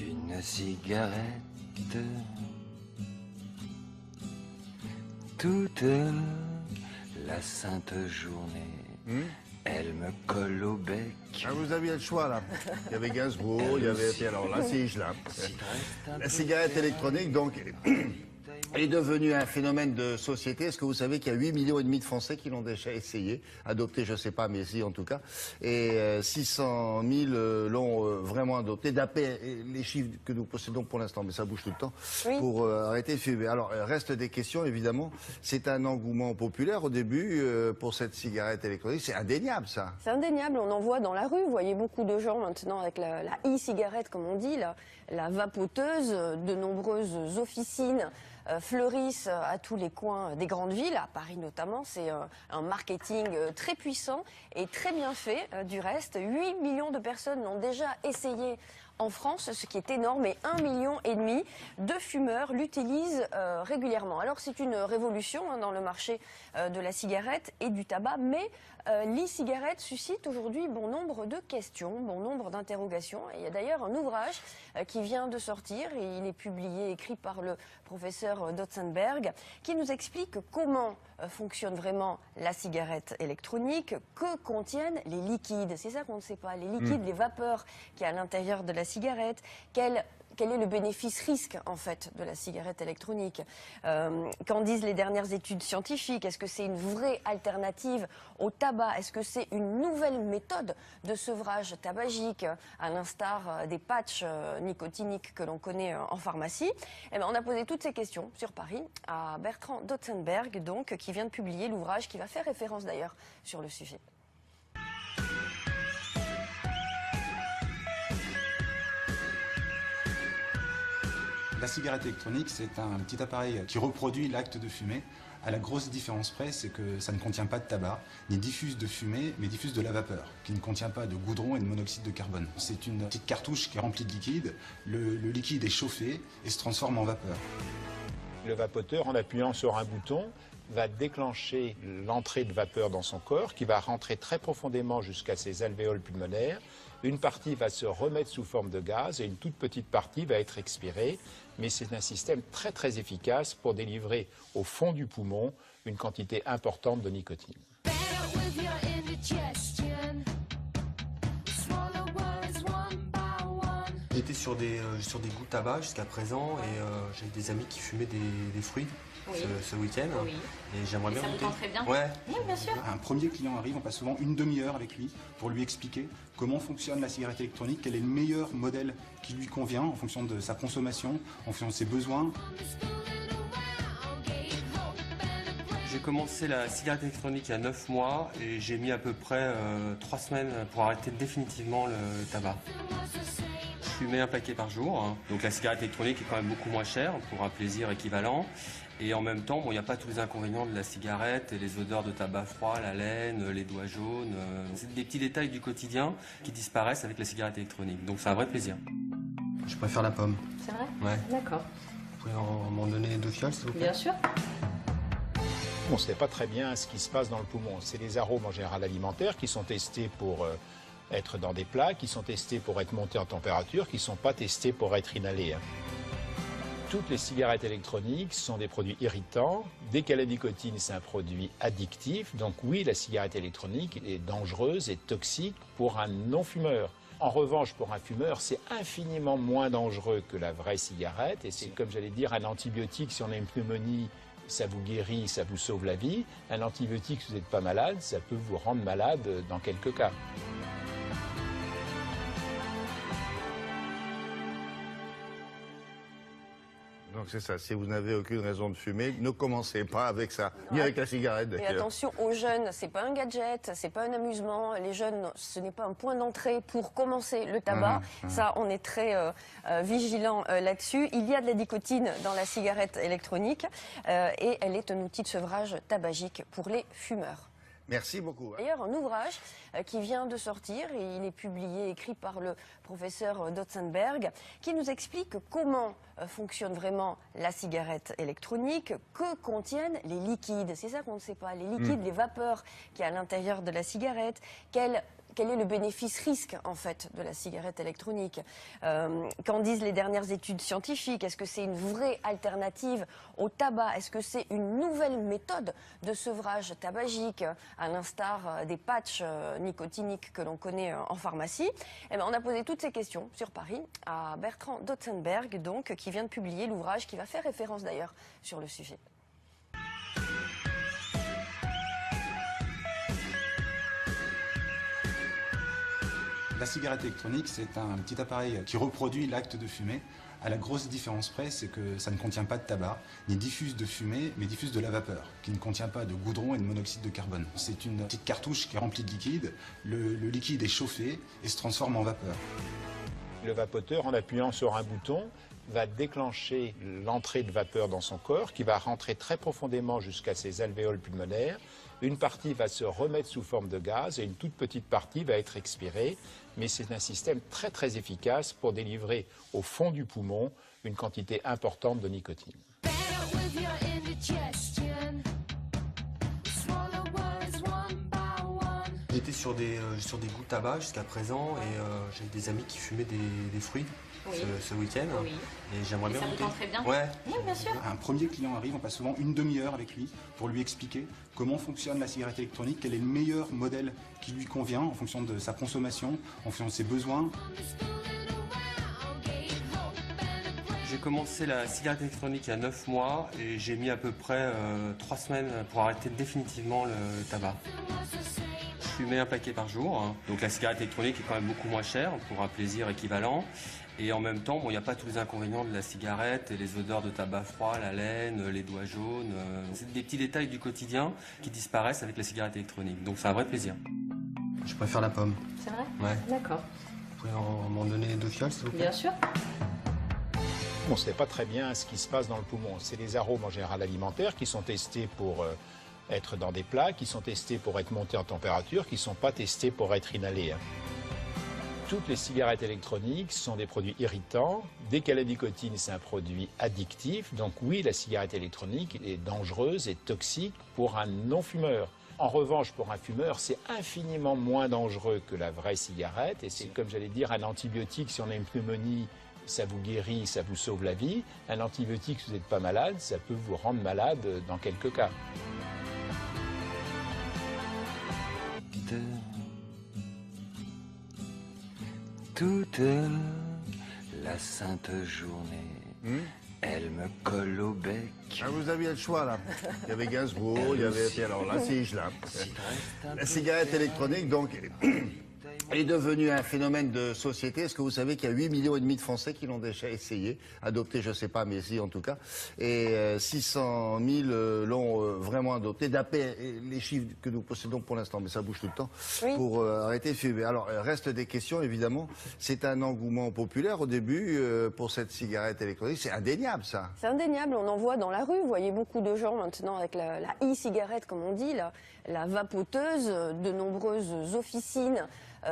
une cigarette toute la sainte journée. Elle me colle au bec. Ah, vous aviez le choix là. Il y avait Gainsbourg, il y avait. Puis alors là, c'est Higelin. La cigarette électronique, donc, est devenue un phénomène de société. Est-ce que vous savez qu'il y a 8,5 millions de Français qui l'ont déjà essayé, adopté, je ne sais pas, mais si en tout cas. Et 600 000 l'ont vraiment adopté, d'après les chiffres que nous possédons pour l'instant, mais ça bouge tout le temps, Oui. pour arrêter de fumer. Alors, reste des questions, évidemment. C'est un engouement populaire au début pour cette cigarette électronique. C'est indéniable, ça. C'est indéniable, on en voit dans la rue. Vous voyez beaucoup de gens maintenant avec la e-cigarette, comme on dit, la vapoteuse. De nombreuses officines fleurissent à tous les coins des grandes villes, à Paris notamment. C'est un marketing très puissant et très bien fait du reste. 8 millions de personnes l'ont déjà essayé en France, ce qui est énorme, et 1,5 million de fumeurs l'utilisent régulièrement. Alors c'est une révolution dans le marché de la cigarette et du tabac, mais l'e-cigarette suscite aujourd'hui bon nombre de questions, bon nombre d'interrogations. Il y a d'ailleurs un ouvrage qui vient de sortir, et il est publié, écrit par le professeur Dotzenberg, qui nous explique comment fonctionne vraiment la cigarette électronique, que contiennent les liquides. C'est ça qu'on ne sait pas, les liquides, les vapeurs qu'il y a à l'intérieur de la cigarette, quel est le bénéfice-risque en fait de la cigarette électronique? Qu'en disent les dernières études scientifiques? Est-ce que c'est une vraie alternative au tabac? Est-ce que c'est une nouvelle méthode de sevrage tabagique, à l'instar des patchs nicotiniques que l'on connaît en pharmacie? Eh bien, on a posé toutes ces questions sur Paris à Bertrand Dotzenberg, donc, qui vient de publier l'ouvrage qui va faire référence d'ailleurs sur le sujet. La cigarette électronique, c'est un petit appareil qui reproduit l'acte de fumer. À la grosse différence près, c'est que ça ne contient pas de tabac, ni diffuse de fumée, mais diffuse de la vapeur, qui ne contient pas de goudron et de monoxyde de carbone. C'est une petite cartouche qui est remplie de liquide. Le liquide est chauffé et se transforme en vapeur. Le vapoteur, en appuyant sur un bouton, va déclencher l'entrée de vapeur dans son corps, qui va rentrer très profondément jusqu'à ses alvéoles pulmonaires. Une partie va se remettre sous forme de gaz et une toute petite partie va être expirée. Mais c'est un système très très efficace pour délivrer au fond du poumon une quantité importante de nicotine. J'étais sur des goûts de tabac jusqu'à présent, et j'ai des amis qui fumaient des fruits ce week-end. Oui. Et j'aimerais bien ça goûter. vous tenterait bien? Ouais. Oui, bien sûr. Un premier client arrive, on passe souvent une demi-heure avec lui pour lui expliquer comment fonctionne la cigarette électronique, quel est le meilleur modèle qui lui convient en fonction de sa consommation, en fonction de ses besoins. J'ai commencé la cigarette électronique il y a 9 mois et j'ai mis à peu près 3 semaines pour arrêter définitivement le tabac. Je fumais un paquet par jour, donc la cigarette électronique est quand même beaucoup moins chère pour un plaisir équivalent. Et en même temps, il n'y a pas tous les inconvénients de la cigarette et les odeurs de tabac froid, la laine, les doigts jaunes. C'est des petits détails du quotidien qui disparaissent avec la cigarette électronique. Donc c'est un vrai plaisir. Je préfère la pomme. C'est vrai? Ouais. D'accord. Vous pouvez m'en donner 2 fioles, s'il vous plaît? Bien sûr. On ne sait pas très bien ce qui se passe dans le poumon. C'est les arômes en général alimentaires qui sont testés pour être dans des plats, qui sont testés pour être montés en température, qui ne sont pas testés pour être inhalés. Toutes les cigarettes électroniques sont des produits irritants. Dès qu'il y a la nicotine, c'est un produit addictif. Donc oui, la cigarette électronique est dangereuse et toxique pour un non-fumeur. En revanche, pour un fumeur, c'est infiniment moins dangereux que la vraie cigarette. Et c'est, comme j'allais dire, un antibiotique. Si on a une pneumonie, ça vous guérit, ça vous sauve la vie. Un antibiotique, si vous n'êtes pas malade, ça peut vous rendre malade dans quelques cas. Donc c'est ça, si vous n'avez aucune raison de fumer, ne commencez pas avec ça, ni avec la cigarette Et d'ailleurs. attention aux jeunes, c'est pas un gadget, c'est pas un amusement. Les jeunes, ce n'est pas un point d'entrée pour commencer le tabac. Ça, on est très vigilant là-dessus. Il y a de la nicotine dans la cigarette électronique et elle est un outil de sevrage tabagique pour les fumeurs. Merci beaucoup. D'ailleurs, un ouvrage qui vient de sortir, et il est publié, écrit par le professeur Dotzenberg, qui nous explique comment fonctionne vraiment la cigarette électronique, que contiennent les liquides. C'est ça qu'on ne sait pas, les liquides, les vapeurs qu'il y a à l'intérieur de la cigarette, quel quel est le bénéfice-risque en fait de la cigarette électronique? Qu'en disent les dernières études scientifiques? Est-ce que c'est une vraie alternative au tabac? Est-ce que c'est une nouvelle méthode de sevrage tabagique, à l'instar des patchs nicotiniques que l'on connaît en pharmacie? Eh bien, on a posé toutes ces questions sur Paris à Bertrand Dotzenberg, donc, qui vient de publier l'ouvrage qui va faire référence d'ailleurs sur le sujet. La cigarette électronique, c'est un petit appareil qui reproduit l'acte de fumer. À la grosse différence près, c'est que ça ne contient pas de tabac, ni diffuse de fumée, mais diffuse de la vapeur, qui ne contient pas de goudron et de monoxyde de carbone. C'est une petite cartouche qui est remplie de liquide. Le liquide est chauffé et se transforme en vapeur. Le vapoteur, en appuyant sur un bouton, va déclencher l'entrée de vapeur dans son corps, qui va rentrer très profondément jusqu'à ses alvéoles pulmonaires. Une partie va se remettre sous forme de gaz et une toute petite partie va être expirée. Mais c'est un système très très efficace pour délivrer au fond du poumon une quantité importante de nicotine. J'étais sur des goûts de tabac jusqu'à présent et j'ai des amis qui fumaient des fruits ce week-end. Oui. Et j'aimerais bien ça goûter. vous tenterait bien? Ouais. Oui, bien sûr. Un premier client arrive, on passe souvent une demi-heure avec lui pour lui expliquer comment fonctionne la cigarette électronique, quel est le meilleur modèle qui lui convient en fonction de sa consommation, en fonction de ses besoins. J'ai commencé la cigarette électronique il y a 9 mois et j'ai mis à peu près 3 semaines pour arrêter définitivement le tabac. Je fumais un paquet par jour, hein. Donc la cigarette électronique est quand même beaucoup moins chère pour un plaisir équivalent. Et en même temps, il n'y a pas tous les inconvénients de la cigarette, et les odeurs de tabac froid, la laine, les doigts jaunes. C'est des petits détails du quotidien qui disparaissent avec la cigarette électronique. Donc c'est un vrai plaisir. Je préfère la pomme. C'est vrai? Ouais. D'accord. Vous pouvez m'en donner 2 fioles, s'il vous plaît? Bien sûr. On ne sait pas très bien ce qui se passe dans le poumon. C'est les arômes en général alimentaires qui sont testés pour être dans des plats, qui sont testés pour être montés en température, qui ne sont pas testés pour être inhalés. Toutes les cigarettes électroniques sont des produits irritants. Dès qu'à la nicotine, c'est un produit addictif. Donc oui, la cigarette électronique est dangereuse et toxique pour un non-fumeur. En revanche, pour un fumeur, c'est infiniment moins dangereux que la vraie cigarette. Et c'est, comme j'allais dire, un antibiotique. Si on a une pneumonie, ça vous guérit, ça vous sauve la vie. Un antibiotique, si vous n'êtes pas malade, ça peut vous rendre malade dans quelques cas. Toute la sainte journée, elle me colle au bec. Ah, vous aviez le choix là. Il y avait Gainsbourg, il y avait. Puis alors là, c'est Higelin. La cigarette électronique, donc, est devenue un phénomène de société. Est-ce que vous savez qu'il y a 8,5 millions de Français qui l'ont déjà essayé, adopté, je ne sais pas, mais si en tout cas. Et 600 000 l'ont vraiment adopté, d'après les chiffres que nous possédons pour l'instant, mais ça bouge tout le temps, Oui. pour arrêter de fumer. Alors, reste des questions, évidemment. C'est un engouement populaire au début pour cette cigarette électronique. C'est indéniable, ça. C'est indéniable, on en voit dans la rue. Vous voyez beaucoup de gens maintenant avec la e-cigarette, comme on dit, la vapoteuse. De nombreuses officines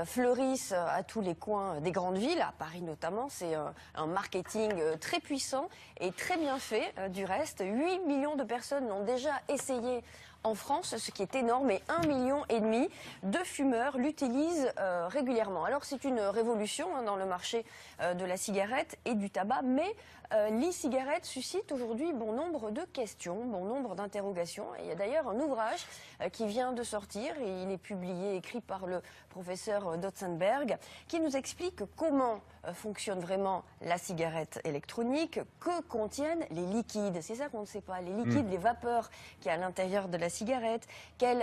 fleurissent à tous les coins des grandes villes, à Paris notamment. C'est un marketing très puissant et très bien fait. Du reste, 8 millions de personnes l'ont déjà essayé en France, ce qui est énorme, et 1,5 million de fumeurs l'utilisent régulièrement. Alors c'est une révolution dans le marché de la cigarette et du tabac, mais l'e-cigarette suscite aujourd'hui bon nombre de questions, bon nombre d'interrogations. Et il y a d'ailleurs un ouvrage qui vient de sortir, et il est publié, écrit par le professeur Dotzenberg, qui nous explique comment fonctionne vraiment la cigarette électronique, que contiennent les liquides. C'est ça qu'on ne sait pas, les liquides, les vapeurs qu'il y a à l'intérieur de la cigarette, quel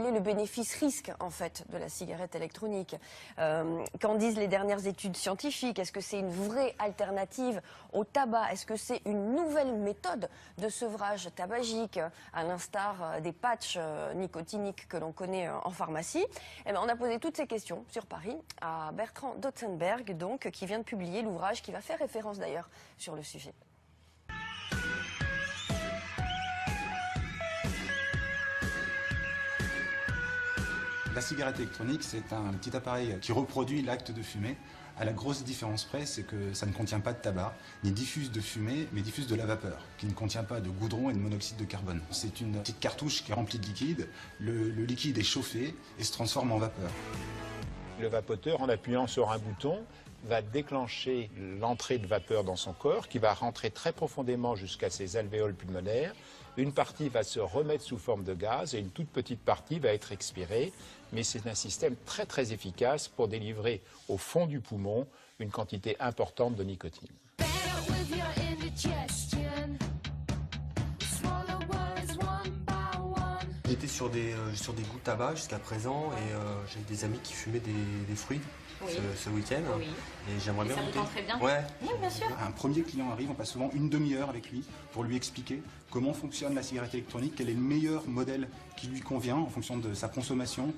est le bénéfice-risque en fait de la cigarette électronique? Qu'en disent les dernières études scientifiques? Est-ce que c'est une vraie alternative au tabac? Est-ce que c'est une nouvelle méthode de sevrage tabagique, à l'instar des patchs nicotiniques que l'on connaît en pharmacie? Eh bien, on a posé toutes ces questions sur Paris à Bertrand Dotzenberg, donc, qui vient de publier l'ouvrage qui va faire référence d'ailleurs sur le sujet. La cigarette électronique, c'est un petit appareil qui reproduit l'acte de fumer. À la grosse différence près, c'est que ça ne contient pas de tabac, ni diffuse de fumée, mais diffuse de la vapeur, qui ne contient pas de goudron et de monoxyde de carbone. C'est une petite cartouche qui est remplie de liquide. Le liquide est chauffé et se transforme en vapeur. Le vapoteur, en appuyant sur un bouton, va déclencher l'entrée de vapeur dans son corps qui va rentrer très profondément jusqu'à ses alvéoles pulmonaires. Une partie va se remettre sous forme de gaz et une toute petite partie va être expirée. Mais c'est un système très très efficace pour délivrer au fond du poumon une quantité importante de nicotine. J'étais sur des goûts de tabac jusqu'à présent et j'avais des amis qui fumaient des fruits ce week-end. Oui. Et j'aimerais bien Ça vous goûter. tenterait bien? Ouais. Oui, bien sûr. Un premier client arrive, on passe souvent une demi-heure avec lui pour lui expliquer comment fonctionne la cigarette électronique, quel est le meilleur modèle qui lui convient en fonction de sa consommation,